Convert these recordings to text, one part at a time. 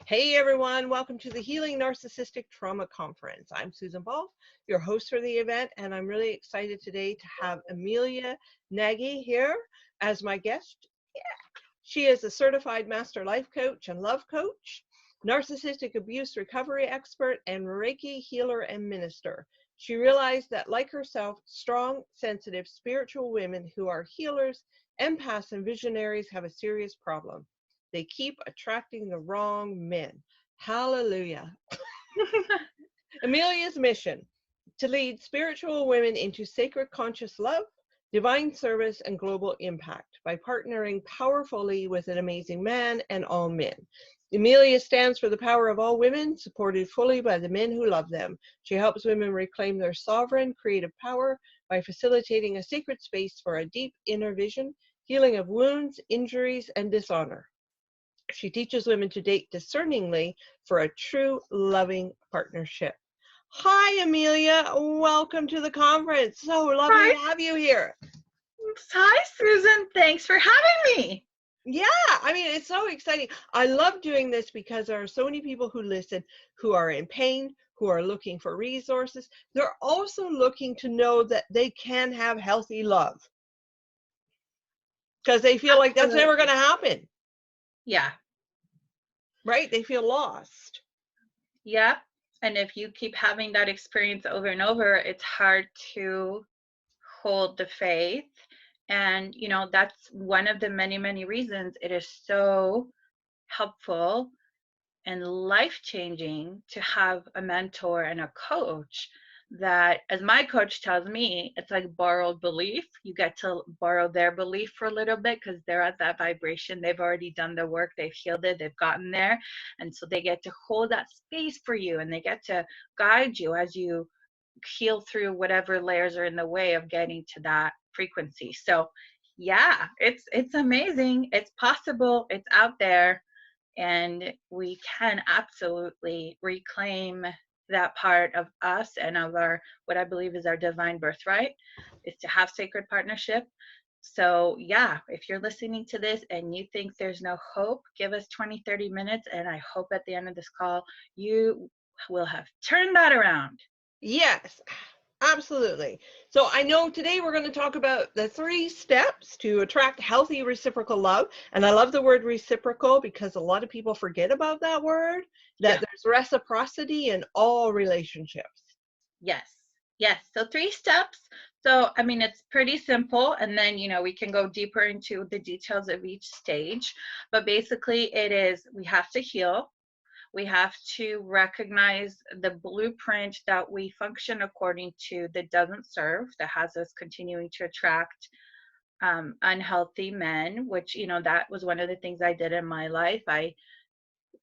Hey everyone, welcome to the Healing Narcissistic Trauma Conference. I'm Susan Ball, your host for the event, and I'm really excited today to have Emilia Nagy here as my guest. She is a certified master life coach and love coach, narcissistic abuse recovery expert, and Reiki healer and minister. She realized that, like herself, strong, sensitive, spiritual women who are healers, empaths, and visionaries have a serious problem. They keep attracting the wrong men. Hallelujah. Emilia's mission: to lead spiritual women into sacred conscious love, divine service, and global impact by partnering powerfully with an amazing man and all men. Emilia stands for the power of all women, supported fully by the men who love them. She helps women reclaim their sovereign creative power by facilitating a sacred space for a deep inner vision, healing of wounds, injuries, and dishonor. She teaches women to date discerningly for a true loving partnership. Hi, Emilia. Welcome to the conference. So lovely to have you here. Hi, Susan. Thanks for having me. Yeah, I mean, it's so exciting. I love doing this because there are so many people who listen who are in pain, who are looking for resources. They're also looking to know that they can have healthy love because they feel like that's never going to happen. Yeah. Right? They feel lost. Yeah. And if you keep having that experience over and over, it's hard to hold the faith. And, you know, that's one of the many, many reasons it is so helpful and life-changing to have a mentor and a coach that, as my coach tells me, it's like borrowed belief. You get to borrow their belief for a little bit because they're at that vibration. They've already done the work. They've healed it. They've gotten there. And so they get to hold that space for you, and they get to guide you as you heal through whatever layers are in the way of getting to that frequency. So yeah, it's amazing. It's possible. It's out there. And we can absolutely reclaim that part of us and of our, what I believe is our divine birthright, is to have sacred partnership. So yeah, if you're listening to this and you think there's no hope, give us 20-30 minutes, and I hope at the end of this call you will have turned that around. Yes, absolutely. So I know today we're going to talk about the 3 steps to attract healthy reciprocal love. And I love the word reciprocal because a lot of people forget about that word, that there's reciprocity in all relationships. Yes. So 3 steps. So, I mean, it's pretty simple. And then, you know, we can go deeper into the details of each stage. But basically, it is we have to heal. We have to recognize the blueprint that we function according to that doesn't serve, that has us continuing to attract unhealthy men, which, you know, that was one of the things I did in my life. I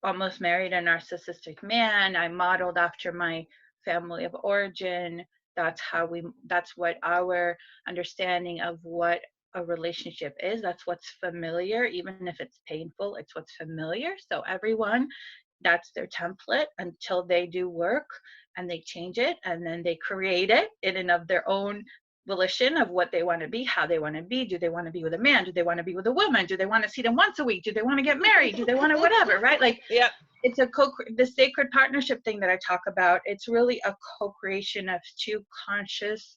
almost married a narcissistic man. I modeled after my family of origin. That's what our understanding of what a relationship is. That's what's familiar, even if it's painful, it's what's familiar. So everyone, that's their template until they do work and they change it, and then they create it in and of their own volition of what they want to be, how they want to be. Do they want to be with a man? Do they want to be with a woman? Do they want to see them once a week? Do they want to get married? Do they want to whatever, right? Like, it's the sacred partnership thing that I talk about. It's really a co-creation of 2 conscious,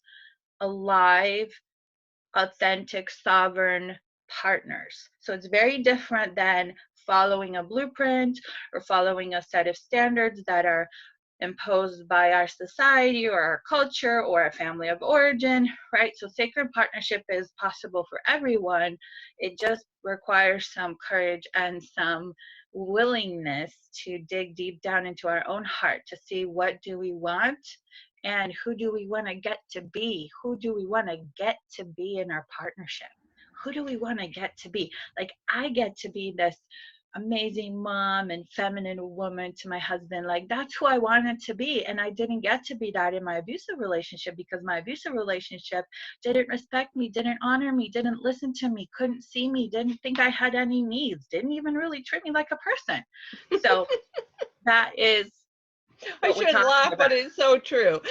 alive, authentic, sovereign partners. So it's very different than following a blueprint or following a set of standards that are imposed by our society or our culture or our family of origin, right? So sacred partnership is possible for everyone. It just requires some courage and some willingness to dig deep down into our own heart to see what do we want and who do we want to get to be? Who do we want to get to be in our partnership? Who do we want to get to be? Like, I get to be this amazing mom and feminine woman to my husband. Like, that's who I wanted to be. And I didn't get to be that in my abusive relationship because my abusive relationship didn't respect me, didn't honor me, didn't listen to me, couldn't see me, didn't think I had any needs, didn't even really treat me like a person. So that is I what we're shouldn't talking laugh, about. but it's so true.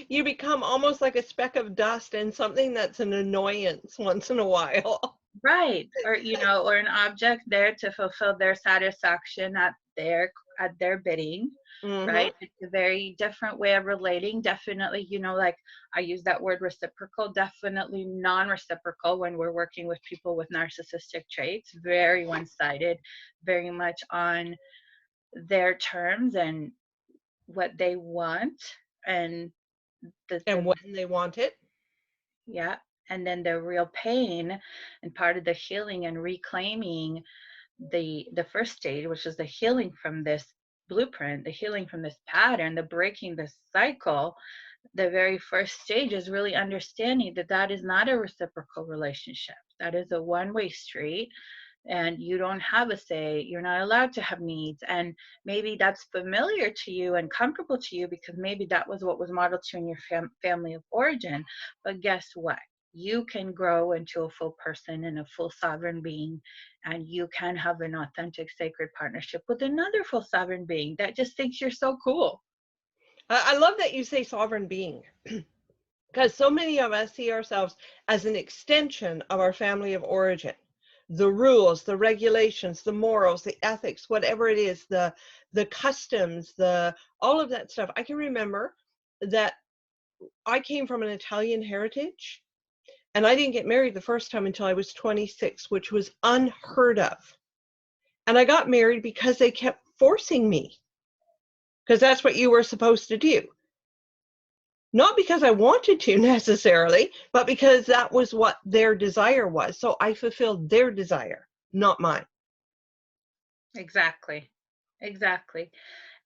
You become almost like a speck of dust and something that's an annoyance once in a while. Right. Or, or an object there to fulfill their satisfaction at their bidding, Hmm. right? It's a very different way of relating. Definitely, like I use that word reciprocal, definitely non-reciprocal when we're working with people with narcissistic traits, very one-sided, very much on their terms and what they want and And the when they want it. yeah, and then the real pain and part of the healing and reclaiming the first stage, which is the healing from this blueprint, the healing from this pattern, the breaking the cycle. The very first stage is really understanding that that is not a reciprocal relationship. That is a one-way street, and you don't have a say. You're not allowed to have needs. And maybe that's familiar to you and comfortable to you because maybe that was what was modeled to you in your family of origin. But guess what? You can grow into a full person and a full sovereign being, and you can have an authentic, sacred partnership with another full sovereign being that just thinks you're so cool. I love that you say sovereign being, because so many of us see ourselves as an extension of our family of origin. The rules, the regulations, the morals, the ethics, whatever it is, the customs, all of that stuff. I can remember that I came from an Italian heritage, and I didn't get married the first time until I was 26, which was unheard of. And I got married because they kept forcing me, because that's what you were supposed to do. Not because I wanted to necessarily, but because that was what their desire was. So I fulfilled their desire, not mine. Exactly. Exactly.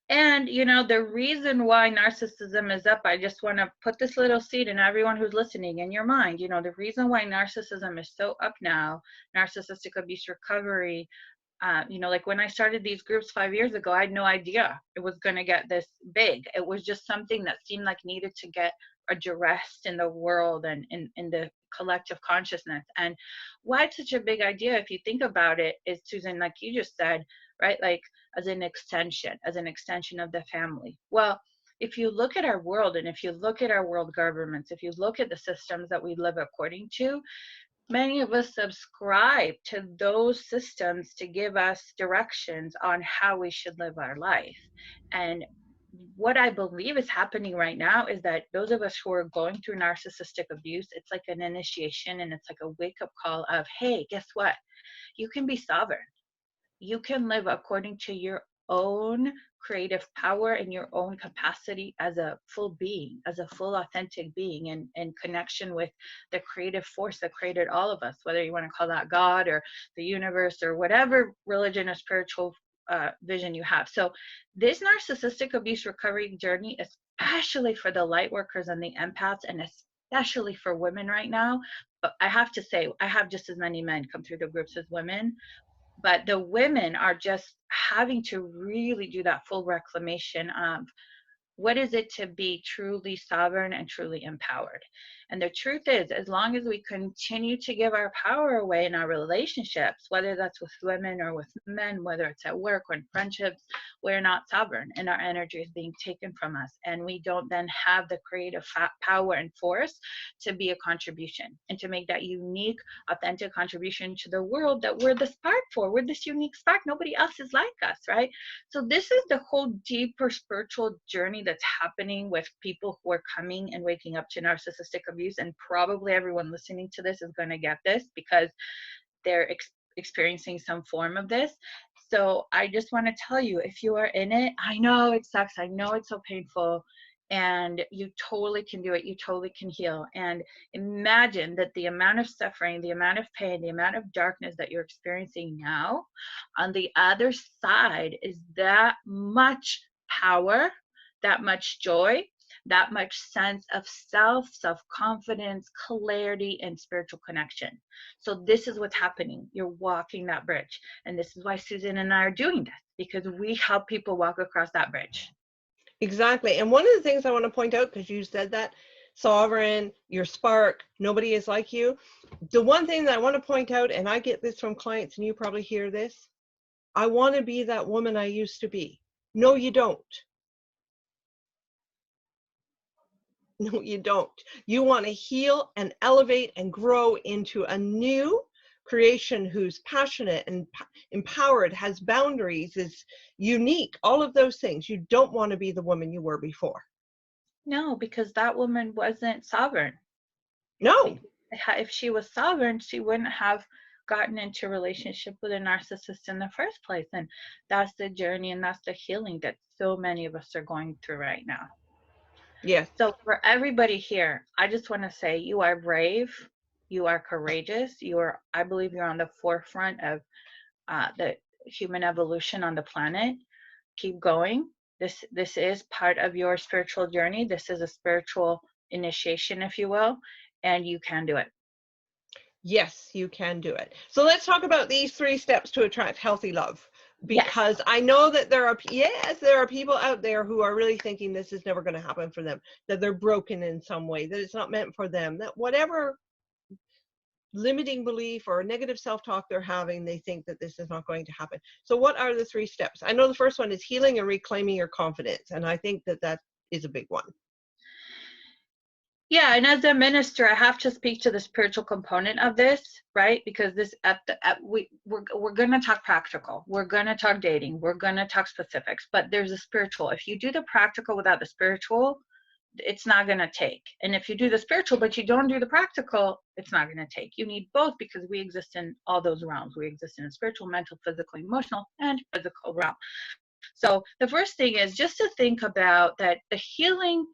And, the reason why narcissism is up, I just want to put this little seed in everyone who's listening in your mind. The reason why narcissism is so up now, narcissistic abuse recovery, like when I started these groups 5 years ago, I had no idea it was going to get this big. It was just something that seemed like needed to get addressed in the world and in the collective consciousness. And why it's such a big idea, if you think about it, is, Susan, like you just said, right? Like as an extension of the family. Well, if you look at our world and if you look at our world governments, if you look at the systems that we live according to, many of us subscribe to those systems to give us directions on how we should live our life. And what I believe is happening right now is that those of us who are going through narcissistic abuse, it's like an initiation and it's like a wake up call of, hey, guess what? You can be sovereign. You can live according to your own creative power and your own capacity as a full being, as a full authentic being, and connection with the creative force that created all of us, whether you want to call that God or the universe or whatever religion or spiritual vision you have. So this narcissistic abuse recovery journey, especially for the light workers and the empaths, and especially for women right now, but I have to say, I have just as many men come through the groups as women, but the women are just having to really do that full reclamation of what is it to be truly sovereign and truly empowered. And the truth is, as long as we continue to give our power away in our relationships, whether that's with women or with men, whether it's at work or in friendships, we're not sovereign and our energy is being taken from us. And we don't then have the creative power and force to be a contribution and to make that unique, authentic contribution to the world that we're the spark for. We're this unique spark. Nobody else is like us, right? So this is the whole deeper spiritual journey that's happening with people who are coming and waking up to narcissistic abuse. And probably everyone listening to this is going to get this because they're experiencing some form of this. So I just want to tell you, if you are in it, I know it sucks. I know it's so painful. And you totally can do it. You totally can heal. And imagine that the amount of suffering, the amount of pain, the amount of darkness that you're experiencing now, on the other side is that much power, that much joy, that much sense of self, self-confidence, clarity, and spiritual connection. So this is what's happening. You're walking that bridge. And this is why Susan and I are doing this, because we help people walk across that bridge. Exactly. And one of the things I want to point out, because you said that sovereign, your spark, nobody is like you. The one thing that I want to point out, and I get this from clients, and you probably hear this, I want to be that woman I used to be. No, you don't. No, you don't. You want to heal and elevate and grow into a new creation who's passionate and empowered, has boundaries, is unique, all of those things. You don't want to be the woman you were before. No, because that woman wasn't sovereign. No. If she was sovereign, she wouldn't have gotten into a relationship with a narcissist in the first place. And that's the journey and that's the healing that so many of us are going through right now. Yes. So for everybody here, I just want to say you are brave, you are courageous, I believe you're on the forefront of the human evolution on the planet. Keep going. This is part of your spiritual journey. This is a spiritual initiation, if you will, and you can do it. Yes, you can do it. So let's talk about these 3 steps to attract healthy love. Because yes. I know that there are people out there who are really thinking this is never going to happen for them, that they're broken in some way, that it's not meant for them, that whatever limiting belief or negative self-talk they're having, they think that this is not going to happen. So what are the 3 steps? I know the first one is healing and reclaiming your confidence. And I think that that is a big one. Yeah, and as a minister, I have to speak to the spiritual component of this, right? Because this we're going to talk practical, we're going to talk dating, we're going to talk specifics, but there's a spiritual. If you do the practical without the spiritual, it's not going to take. And if you do the spiritual but you don't do the practical, it's not going to take. You need both because we exist in all those realms. We exist in a spiritual, mental, physical, emotional, and physical realm. So the first thing is just to think about that the healing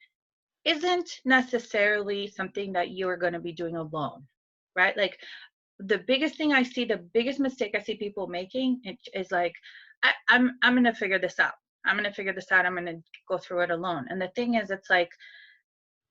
isn't necessarily something that you're going to be doing alone, right? Like the biggest thing I see, the biggest mistake I see people making is like, I'm going to figure this out. I'm going to figure this out. I'm going to go through it alone. And the thing is, it's like,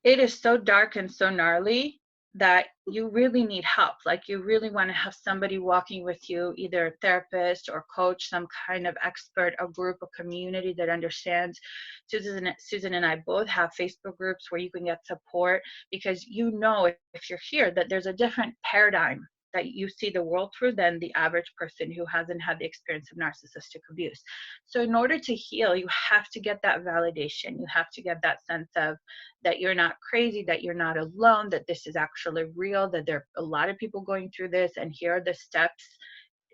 it is so dark and so gnarly that you really need help. Like you really want to have somebody walking with you, either a therapist or coach, some kind of expert, a group, a community that understands. Susan and I both have Facebook groups where you can get support, because you know if you're here that there's a different paradigm that you see the world through than the average person who hasn't had the experience of narcissistic abuse. So in order to heal, you have to get that validation. You have to get that sense of that you're not crazy, that you're not alone, that this is actually real, that there are a lot of people going through this, and here are the steps,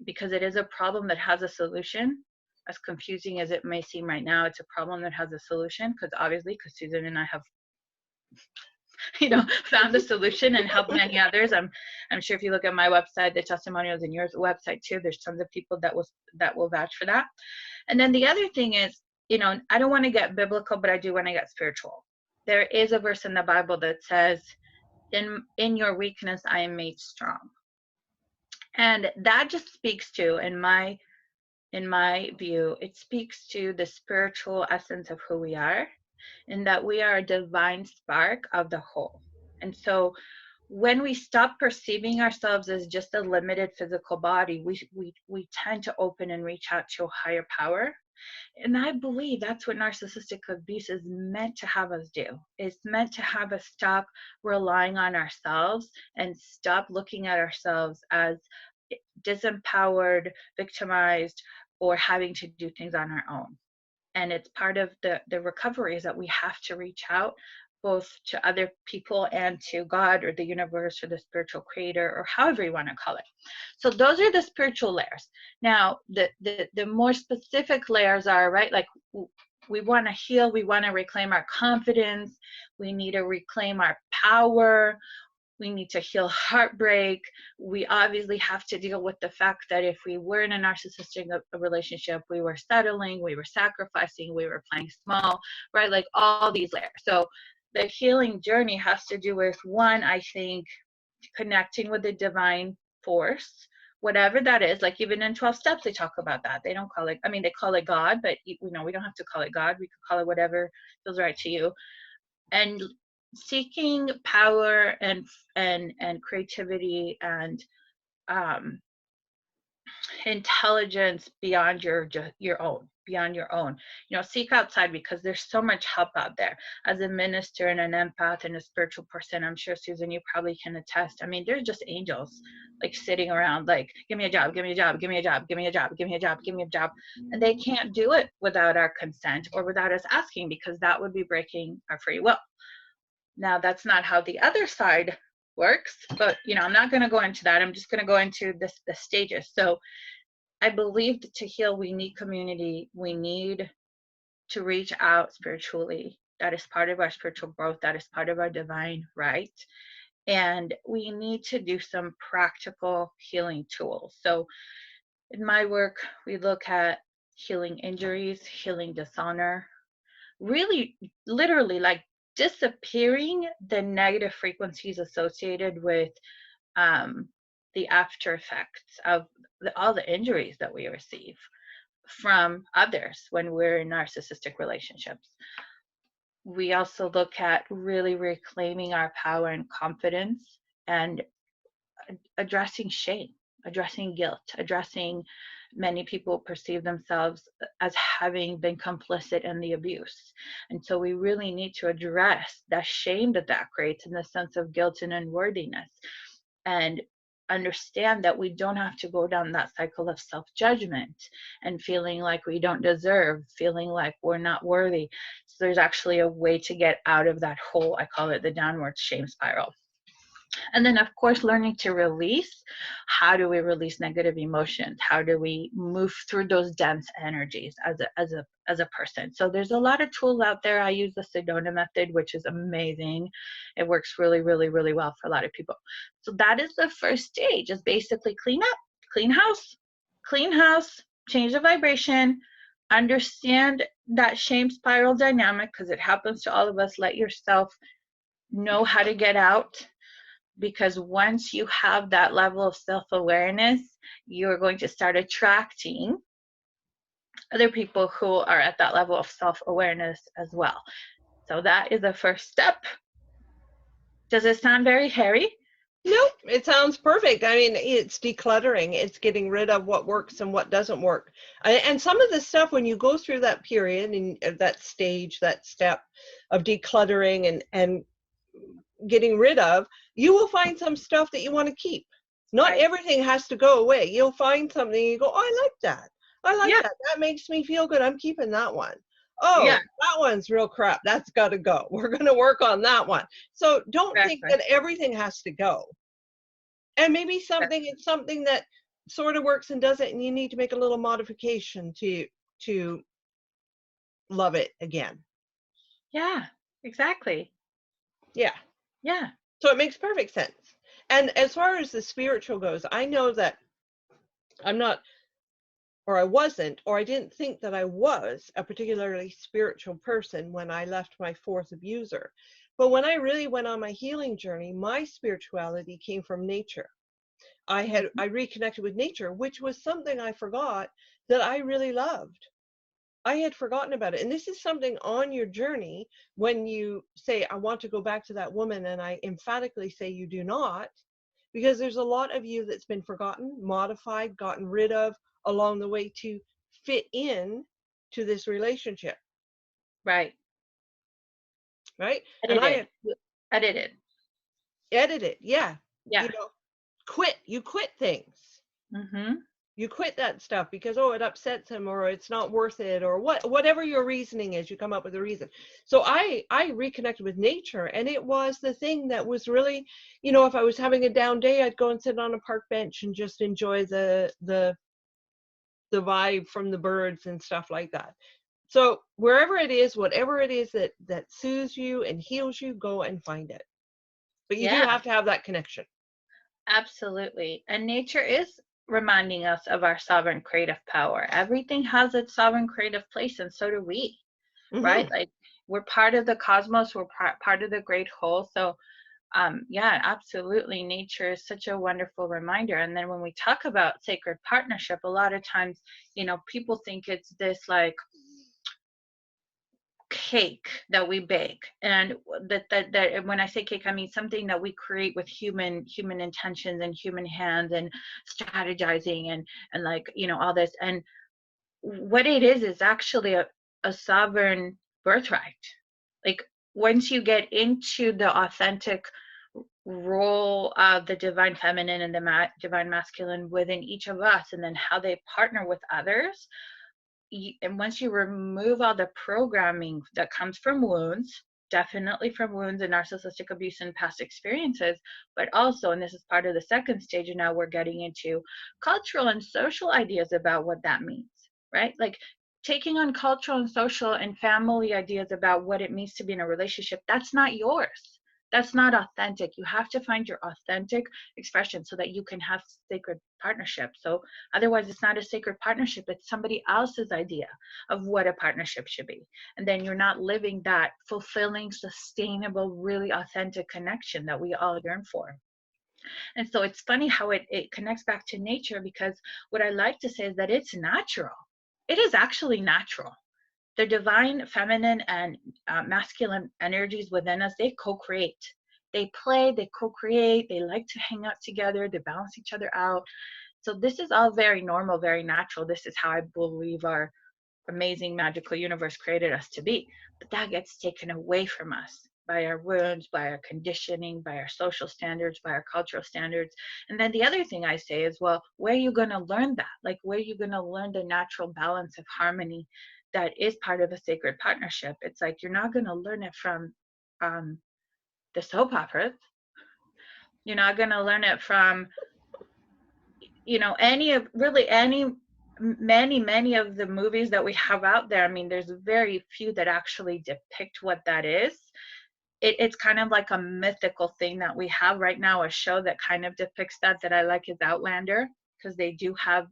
because it is a problem that has a solution. As confusing as it may seem right now, it's a problem that has a solution, because Susan and I have found the solution and helped many others. I'm sure if you look at my website, the testimonials in your website too, there's tons of people that will vouch for that. And then the other thing is, I don't want to get biblical, but I do want to get spiritual. There is a verse in the Bible that says, in your weakness, I am made strong. And that just speaks to, in my view, it speaks to the spiritual essence of who we are, in that we are a divine spark of the whole. And so when we stop perceiving ourselves as just a limited physical body, we tend to open and reach out to a higher power. And I believe that's what narcissistic abuse is meant to have us do. It's meant to have us stop relying on ourselves and stop looking at ourselves as disempowered, victimized, or having to do things on our own. And it's part of the recovery is that we have to reach out both to other people and to God or the universe or the spiritual creator, or however you want to call it. So those are the spiritual layers. Now, the more specific layers are, right, like we want to heal, we want to reclaim our confidence, we need to reclaim our power, we need to heal heartbreak. We obviously have to deal with the fact that if we were in a narcissistic relationship, we were settling, we were sacrificing, we were playing small, right? Like all these layers. So the healing journey has to do with, one, I think, connecting with the divine force, whatever that is. Like even in 12 steps, they talk about that. They don't call it, they call it God, but we don't have to call it God. We could call it whatever feels right to you. And seeking power and creativity and intelligence beyond your own. Seek outside, because there's so much help out there. As a minister and an empath and a spiritual person, I'm sure, Susan, you probably can attest. There's just angels like sitting around like, give me a job, give me a job, give me a job, give me a job, give me a job, give me a job. And they can't do it without our consent or without us asking, because that would be breaking our free will. Now, that's not how the other side works, but I'm not going to go into that. I'm just going to go into the stages. So I believe that to heal, we need community. We need to reach out spiritually. That is part of our spiritual growth. That is part of our divine right. And we need to do some practical healing tools. So in my work, we look at healing injuries, healing dishonor, really literally like disappearing the negative frequencies associated with the after effects of all the injuries that we receive from others when we're in narcissistic relationships. We also look at really reclaiming our power and confidence and addressing shame, addressing guilt, addressing many people perceive themselves as having been complicit in the abuse. And so we really need to address that shame that creates and the sense of guilt and unworthiness, and understand that we don't have to go down that cycle of self-judgment and feeling like we don't deserve, feeling like we're not worthy. So there's actually a way to get out of that hole. I call it the downward shame spiral. And then, of course, learning to release. How do we release negative emotions? How do we move through those dense energies as a person? So there's a lot of tools out there. I use the Sedona method, which is amazing. It works really, really, really well for a lot of people. So that is the first stage, is basically clean up, clean house, change the vibration, understand that shame spiral dynamic, because it happens to all of us. Let yourself know how to get out. Because once you have that level of self-awareness, you're going to start attracting other people who are at that level of self-awareness as well. So that is the first step. Does it sound very hairy? Nope, it sounds perfect. I mean, it's decluttering. It's getting rid of what works and what doesn't work. And some of the stuff, when you go through that period and that stage, that step of decluttering and getting rid of, you will find some stuff that you want to keep. Not Right. everything has to go away. You'll find something and you go, oh, I like that. I like that. That makes me feel good. I'm keeping that one. Oh, that one's real crap. That's got to go. We're going to work on that one. So don't think that everything has to go. And maybe it's something that sort of works and doesn't, and you need to make a little modification to love it again. Yeah, exactly. Yeah. Yeah. So it makes perfect sense. And as far as the spiritual goes, I know that I'm not, or I wasn't, or I didn't think that I was a particularly spiritual person when I left my fourth abuser. But when I really went on my healing journey, my spirituality came from nature. I reconnected with nature, which was something I forgot that I really loved. I had forgotten about it. And this is something on your journey when you say, I want to go back to that woman, and I emphatically say you do not, because there's a lot of you that's been forgotten, modified, gotten rid of along the way to fit in to this relationship. Right. Right? Edited. Yeah. Yeah. You quit things. Mm-hmm. You quit that stuff because, oh, it upsets him, or it's not worth it, or whatever your reasoning is, you come up with a reason. So I reconnected with nature, and it was the thing that was really, if I was having a down day, I'd go and sit on a park bench and just enjoy the vibe from the birds and stuff like that. So wherever it is, whatever it is that soothes you and heals you, go and find it. But you do have to have that connection. Absolutely. And nature is reminding us of our sovereign creative power. Everything has its sovereign creative place, and so do we. Mm-hmm. Right? Like, we're part of the cosmos, we're part of the great whole. So yeah, absolutely, nature is such a wonderful reminder. And then when we talk about sacred partnership, a lot of times, people think it's this like cake that we bake, and that when I say cake, I mean something that we create with human intentions and human hands and strategizing and like all this. And what it is actually a sovereign birthright. Like, once you get into the authentic role of the divine feminine and the divine masculine within each of us, and then how they partner with others, and once you remove all the programming that comes from wounds, definitely from wounds and narcissistic abuse and past experiences, but also, and this is part of the second stage, and now we're getting into cultural and social ideas about what that means, right? Like taking on cultural and social and family ideas about what it means to be in a relationship, that's not yours. That's not authentic. You have to find your authentic expression so that you can have sacred partnership. So otherwise, it's not a sacred partnership. It's somebody else's idea of what a partnership should be. And then you're not living that fulfilling, sustainable, really authentic connection that we all yearn for. And so it's funny how it connects back to nature, because what I like to say is that it's natural. It is actually natural. The divine feminine and masculine energies within us, they co-create. They play, they co-create, they like to hang out together, they balance each other out. So this is all very normal, very natural. This is how I believe our amazing magical universe created us to be. But that gets taken away from us by our wounds, by our conditioning, by our social standards, by our cultural standards. And then the other thing I say is, well, where are you going to learn that? Like, where are you going to learn the natural balance of harmony that is part of a sacred partnership? It's like, you're not going to learn it from the soap operas. You're not going to learn it from, many of the movies that we have out there. I mean, there's very few that actually depict what that is. It's kind of like a mythical thing that we have right now. A show that kind of depicts that I like is Outlander, because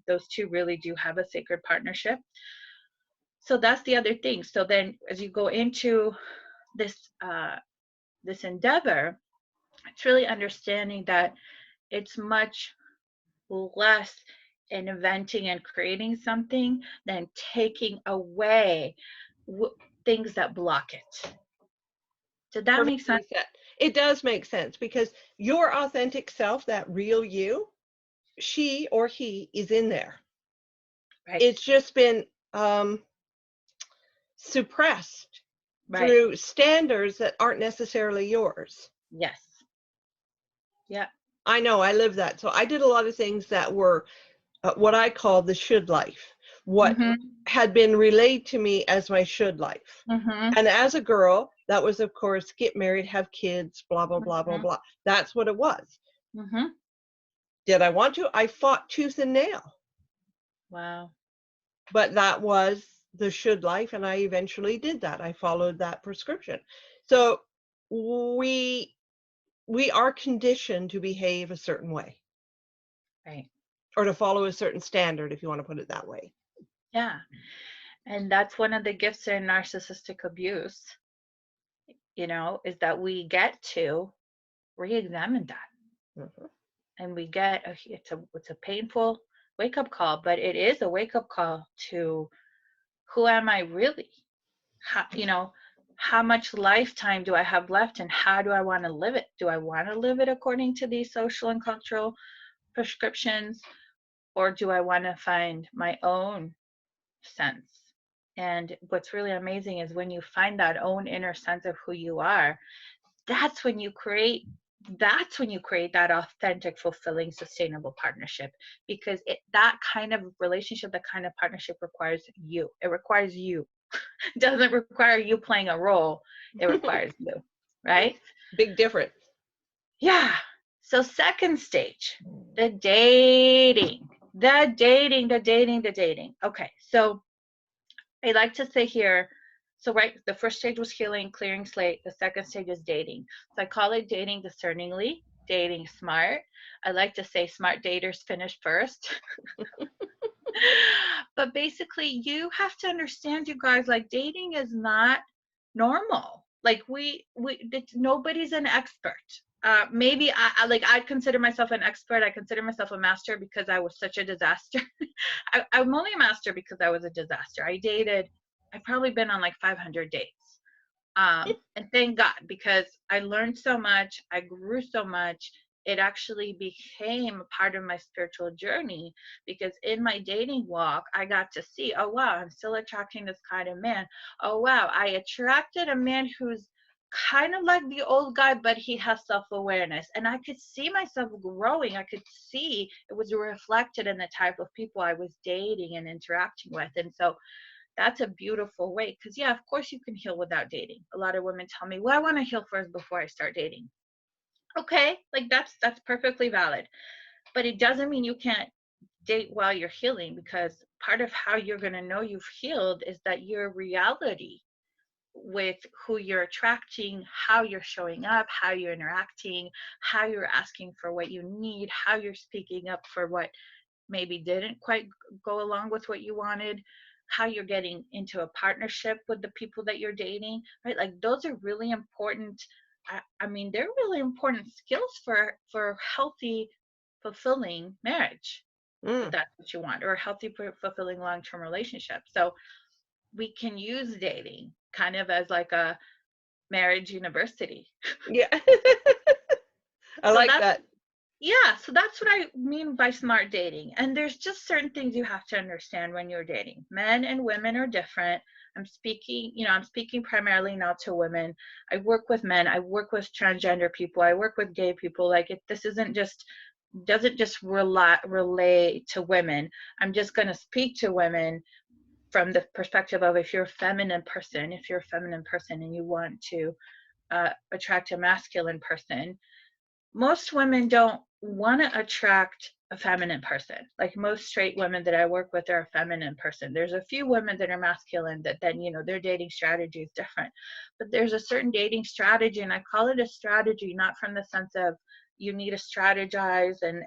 those two really do have a sacred partnership. So that's the other thing. So then as you go into this endeavor, it's really understanding that it's much less inventing and creating something than taking away things that block it. Did that make sense? It does make sense, because your authentic self, that real you, she or he is in there. Right. It's just been suppressed through standards that aren't necessarily yours. Yes. Yeah. I know, I live that. So I did a lot of things that were what I call the should life, what had been relayed to me as my should life. And as a girl, that was, of course, get married, have kids, blah, blah, blah, blah, blah. That's what it was. Did I want to? I fought tooth and nail. Wow. But that was the should life, and I eventually did that. I followed that prescription. So we are conditioned to behave a certain way. Right. Or to follow a certain standard, if you want to put it that way. Yeah. And that's one of the gifts in narcissistic abuse, is that we get to re-examine that. And we get, it's a painful wake-up call, but it is a wake-up call to, who am I really? How much lifetime do I have left, and how do I want to live it? Do I want to live it according to these social and cultural prescriptions, or do I want to find my own sense? And what's really amazing is when you find that own inner sense of who you are, that's when you create that authentic, fulfilling, sustainable partnership. Because that kind of relationship, that kind of partnership requires you. It requires you. It doesn't require you playing a role. It requires you, right? Big difference. Yeah. So second stage, the dating. Okay, so I like to say here, so right, the first stage was healing, clearing slate. The second stage is dating. So I call it dating discerningly, dating smart. I like to say smart daters finish first. But basically, you have to understand, you guys, like, dating is not normal. Like, nobody's an expert. Maybe I consider myself an expert. I consider myself a master because I was such a disaster. I'm only a master because I was a disaster. I've probably been on like 500 dates. And thank God, because I learned so much, I grew so much. It actually became a part of my spiritual journey, because in my dating walk, I got to see, oh wow, I'm still attracting this kind of man. Oh wow, I attracted a man who's kind of like the old guy, but he has self-awareness. And I could see myself growing. I could see it was reflected in the type of people I was dating and interacting with. And so That's a beautiful way. Because yeah, of course you can heal without dating. A lot of women tell me, well, I want to heal first before I start dating. Okay, like that's perfectly valid. But it doesn't mean you can't date while you're healing, because part of how you're going to know you've healed is that your reality with who you're attracting, how you're showing up, how you're interacting, how you're asking for what you need, how you're speaking up for what maybe didn't quite go along with what you wanted, how you're getting into a partnership with the people that you're dating, right? Like those are really important. I mean, they're really important skills for healthy, fulfilling marriage, if that's what you want, or a healthy, fulfilling long-term relationship. So we can use dating kind of as like a marriage university. Yeah. I So like that. yeah, so that's what I mean by smart dating. And there's just certain things you have to understand when you're dating. Men and women are different. I'm speaking primarily now to women. I work with men, I work with transgender people, I work with gay people. Like this doesn't just relate to women. I'm just going to speak to women from the perspective of if you're a feminine person and you want to attract a masculine person. Most women don't want to attract a feminine person. Like most straight women that I work with are a feminine person. There's a few women that are masculine that then, their dating strategy is different. But there's a certain dating strategy, and I call it a strategy, not from the sense of you need to strategize and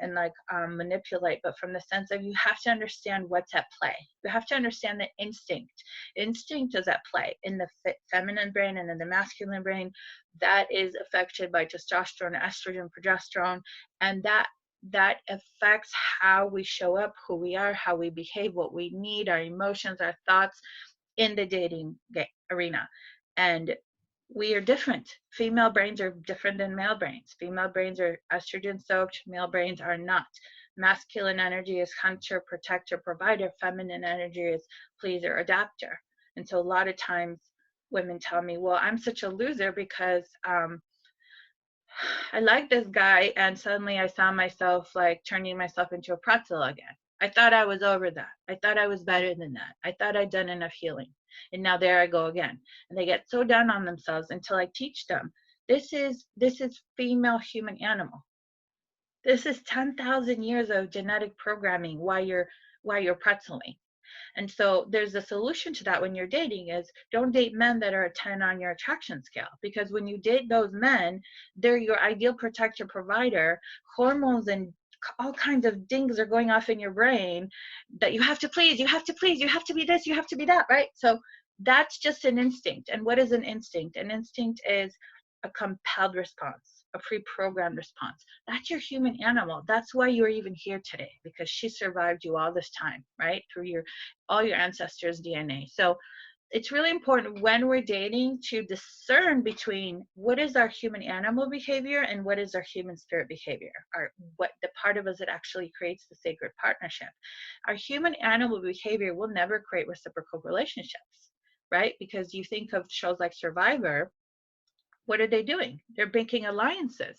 manipulate, but from the sense of you have to understand what's at play. You have to understand the instinct. Instinct is at play in the feminine brain and in the masculine brain. That is affected by testosterone, estrogen, progesterone, and that affects how we show up, who we are, how we behave, what we need, our emotions, our thoughts in the dating arena. And we are different. Female brains are different than male brains. Female brains are estrogen soaked, male brains are not. Masculine energy is hunter, protector, provider. Feminine energy is pleaser, adapter. And so a lot of times women tell me, well, I'm such a loser because I like this guy and suddenly I found myself like turning myself into a pretzel again. I thought I was over that. I thought I was better than that. I thought I'd done enough healing. And now there I go again. And they get so down on themselves until I teach them. This is female human animal. This is 10,000 years of genetic programming while you're pretzeling. And so there's a solution to that when you're dating is don't date men that are a 10 on your attraction scale, because when you date those men, they're your ideal protector, provider. Hormones and all kinds of dings are going off in your brain that you have to please, you have to please, you have to be this, you have to be that, right? So that's just an instinct. And what is an instinct? An instinct is a compelled response, a pre-programmed response. That's your human animal. That's why you're even here today, because she survived you all this time, right? Through all your ancestors' DNA. So it's really important when we're dating to discern between what is our human animal behavior and what is our human spirit behavior, what the part of us that actually creates the sacred partnership. Our human animal behavior will never create reciprocal relationships, right? Because you think of shows like Survivor, what are they doing? They're making alliances.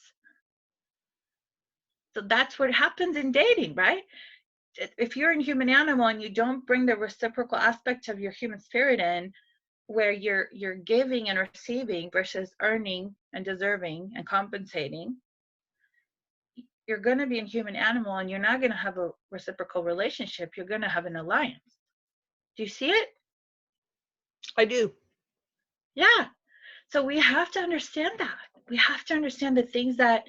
So that's what happens in dating, right? If you're in human animal and you don't bring the reciprocal aspect of your human spirit in, where you're giving and receiving versus earning and deserving and compensating, you're going to be in human animal and you're not going to have a reciprocal relationship. You're going to have an alliance. Do you see it? I do. Yeah. So we have to understand that. We have to understand the things that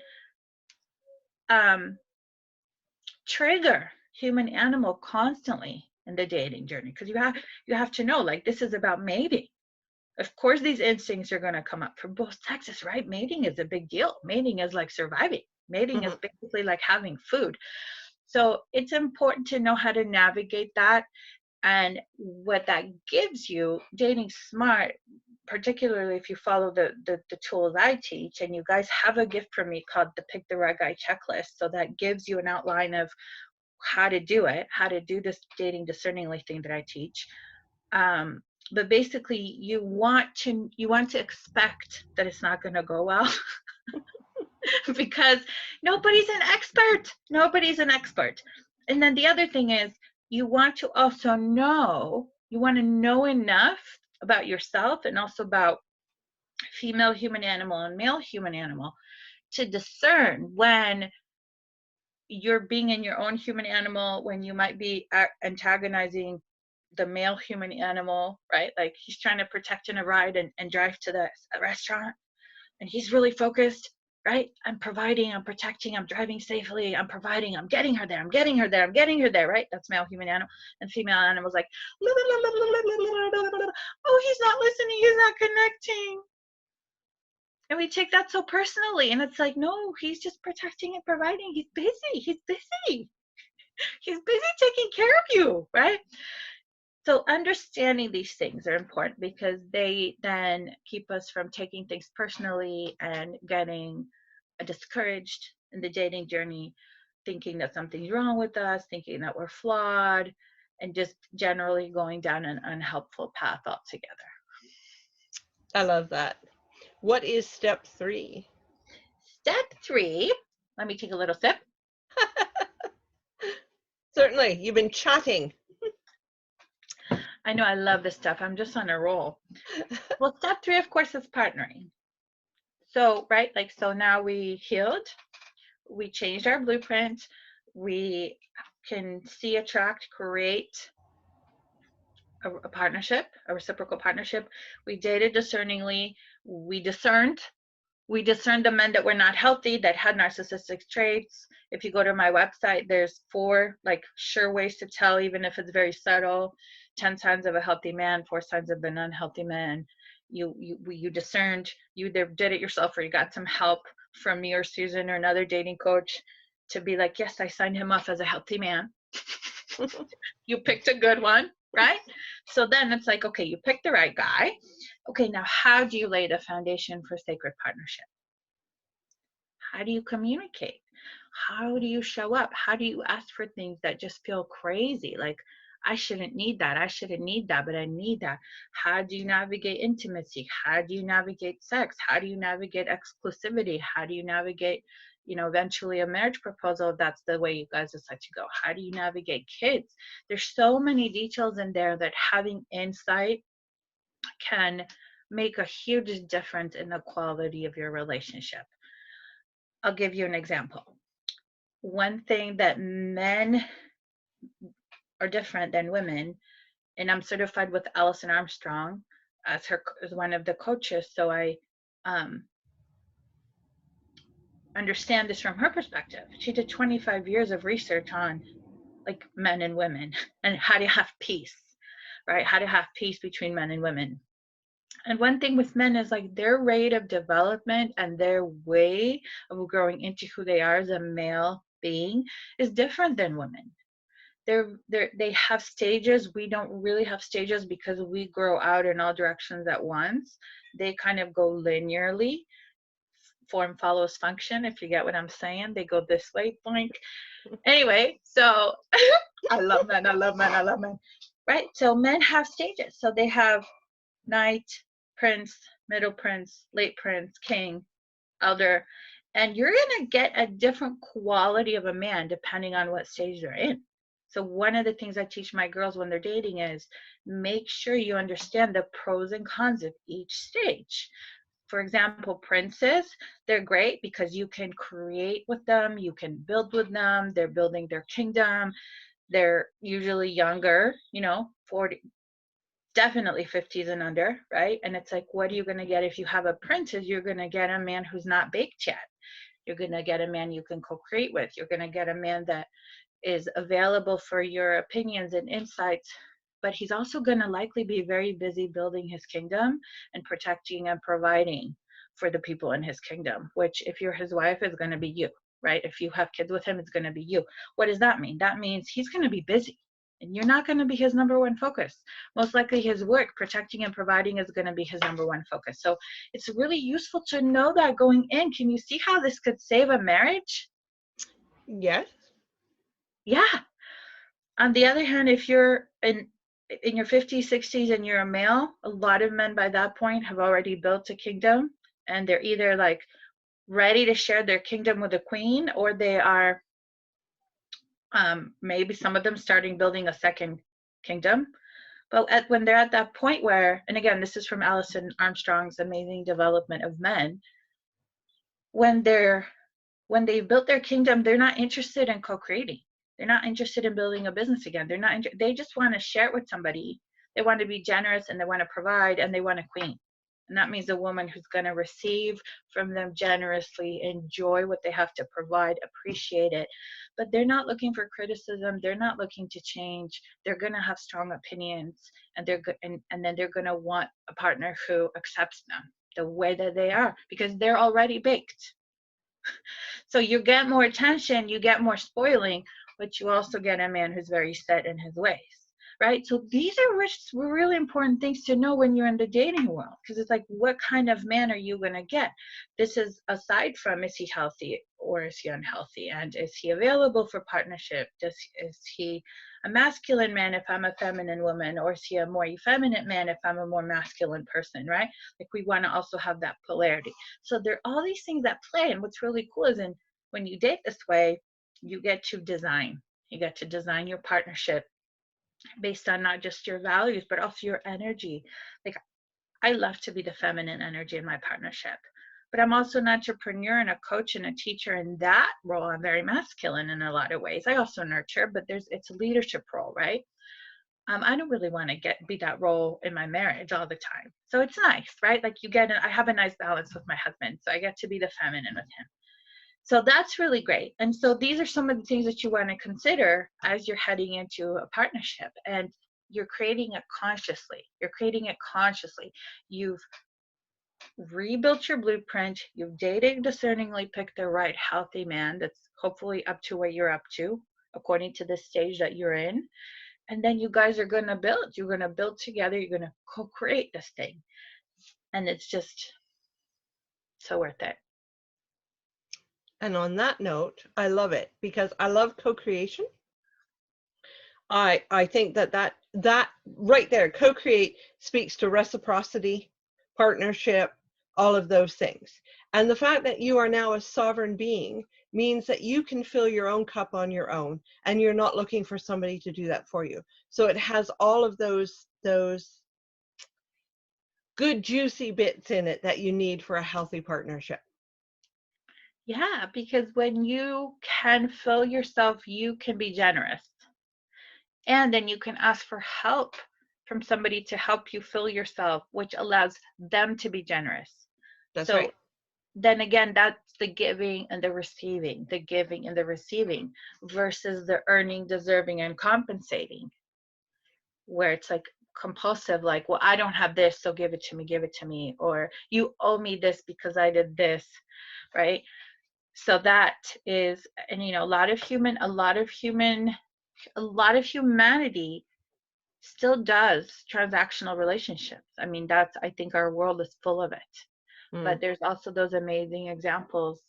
trigger human animal constantly in the dating journey, because you have to know, like, this is about mating. Of course these instincts are going to come up for both sexes, right? Mating is a big deal. Mating is like surviving. Mating is basically like having food. So it's important to know how to navigate that. And what that gives you, dating smart, particularly if you follow the tools I teach, and you guys have a gift from me called the Pick the Right Guy checklist. So that gives you an outline of how to do it, how to do this dating discerningly thing that I teach. But basically you want to expect that it's not going to go well because nobody's an expert. And then the other thing is you want to also know You want to know enough about yourself and also about female human animal and male human animal to discern when you're being in your own human animal, when you might be antagonizing the male human animal, right? Like he's trying to protect in a ride and drive to the restaurant, and he's really focused, right? I'm providing, I'm protecting, I'm driving safely, I'm providing, I'm getting her there, I'm getting her there, I'm getting her there, right? That's male human animal. And female animal's like, oh, he's not listening, he's not connecting. And we take that so personally. And it's like, no, he's just protecting and providing. He's busy. He's busy. He's busy taking care of you, right? So understanding these things are important because they then keep us from taking things personally and getting discouraged in the dating journey, thinking that something's wrong with us, thinking that we're flawed, and just generally going down an unhelpful path altogether. I love that. What is step 3? Step 3, let me take a little sip. Certainly, you've been chatting. I know, I love this stuff. I'm just on a roll. Well, step 3, of course, is partnering. So, right, like, so now we healed, we changed our blueprint, we can see, attract, create a partnership, a reciprocal partnership. We dated discerningly, we discerned the men that were not healthy, that had narcissistic traits. If you go to my website, there's 4 like sure ways to tell, even if it's very subtle. 10 signs of a healthy man, 4 signs of an unhealthy man. You discerned, you either did it yourself or you got some help from me or Susan or another dating coach to be like, yes, I signed him off as a healthy man. You picked a good one, right? So then it's like, okay, you picked the right guy. Okay, now how do you lay the foundation for sacred partnership? How do you communicate? How do you show up? How do you ask for things that just feel crazy? Like, I shouldn't need that. I shouldn't need that, but I need that. How do you navigate intimacy? How do you navigate sex? How do you navigate exclusivity? How do you navigate, eventually a marriage proposal if that's the way you guys decide to go? How do you navigate kids? There's so many details in there that having insight can make a huge difference in the quality of your relationship. I'll give you an example. One thing that men are different than women, and I'm certified with Alison Armstrong as one of the coaches, so I understand this from her perspective. She did 25 years of research on like men and women and how to have peace, right? How to have peace between men and women. And one thing with men is like their rate of development and their way of growing into who they are as a male being is different than women. They have stages. We don't really have stages because we grow out in all directions at once. They kind of go linearly. Form follows function, if you get what I'm saying. They go this way, blink. Anyway, so I love men, right? So men have stages. So they have knight, prince, middle prince, late prince, king, elder, and you're going to get a different quality of a man depending on what stage they're in. So one of the things I teach my girls when they're dating is make sure you understand the pros and cons of each stage. For example, princes, they're great because you can create with them, you can build with them, they're building their kingdom. They're usually younger, 40, definitely 50s and under, right? And it's like, what are you going to get if you have a prince? Is you're going to get a man who's not baked yet. You're going to get a man you can co-create with. You're going to get a man that is available for your opinions and insights, but he's also going to likely be very busy building his kingdom and protecting and providing for the people in his kingdom, which if you're his wife is going to be you, right? If you have kids with him, it's going to be you. What does that mean? That means he's going to be busy and you're not going to be his number one focus. Most likely his work, protecting and providing, is going to be his number one focus. So it's really useful to know that going in. Can you see how this could save a marriage? Yes. Yeah. On the other hand, if you're in your 50s, 60s, and you're a male, a lot of men by that point have already built a kingdom, and they're either like ready to share their kingdom with a queen, or they are maybe some of them starting building a second kingdom. But when they're at that point where, and again, this is from Alison Armstrong's Amazing Development of Men, when they've built their kingdom, they're not interested in co-creating. They're not interested in building a business again. They just want to share it with somebody. They want to be generous, and they want to provide, and they want a queen. And that means a woman who's going to receive from them generously, enjoy what they have to provide, appreciate it. But they're not looking for criticism. They're not looking to change. They're going to have strong opinions, and and then they're going to want a partner who accepts them the way that they are, because they're already baked. So you get more attention, you get more spoiling, but you also get a man who's very set in his ways, right? So these are really important things to know when you're in the dating world, because it's like, what kind of man are you going to get? This is aside from, is he healthy or is he unhealthy? And is he available for partnership? Is he a masculine man if I'm a feminine woman, or is he a more effeminate man if I'm a more masculine person, right? Like, we want to also have that polarity. So there are all these things that play, and what's really cool is when you date this way, you get to design your partnership based on not just your values, but also your energy. Like, I love to be the feminine energy in my partnership, but I'm also an entrepreneur and a coach and a teacher. In that role, I'm very masculine in a lot of ways. I also nurture, but it's a leadership role, right? I don't really want to be that role in my marriage all the time. So it's nice, right? Like, I have a nice balance with my husband, so I get to be the feminine with him. So that's really great. And so these are some of the things that you want to consider as you're heading into a partnership, and you're creating it consciously. You've rebuilt your blueprint. You've dated discerningly, picked the right healthy man that's hopefully up to what you're up to, according to the stage that you're in. And then you guys are going to build. You're going to build together. You're going to co-create this thing. And it's just so worth it. And on that note, I love it, because I love co-creation. I think that right there, co-create, speaks to reciprocity, partnership, all of those things. And the fact that you are now a sovereign being means that you can fill your own cup on your own, and you're not looking for somebody to do that for you. So it has all of those good juicy bits in it that you need for a healthy partnership. Yeah, because when you can fill yourself, you can be generous. And then you can ask for help from somebody to help you fill yourself, which allows them to be generous. That's right. Then again, that's the giving and the receiving, versus the earning, deserving, and compensating, where it's like compulsive, like, well, I don't have this, so give it to me, or you owe me this because I did this, right? So that is, and a lot of humanity still does transactional relationships. I mean, I think our world is full of it. But there's also those amazing examples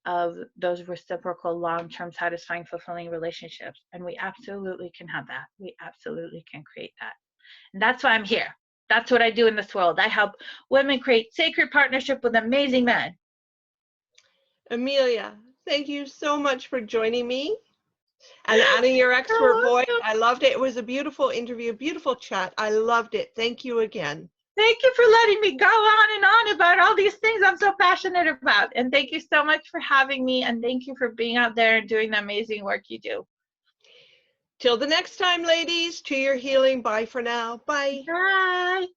of those reciprocal, long-term, satisfying, fulfilling relationships. And we absolutely can have that. We absolutely can create that. And that's why I'm here. That's what I do in this world. I help women create sacred partnership with amazing men. Emilia, thank you so much for joining me and adding your expert voice. I loved it. It was a beautiful interview, beautiful chat. I loved it. Thank you again. Thank you for letting me go on and on about all these things I'm so passionate about. And thank you so much for having me. And thank you for being out there and doing the amazing work you do. Till the next time, ladies, to your healing. Bye for now. Bye. Bye.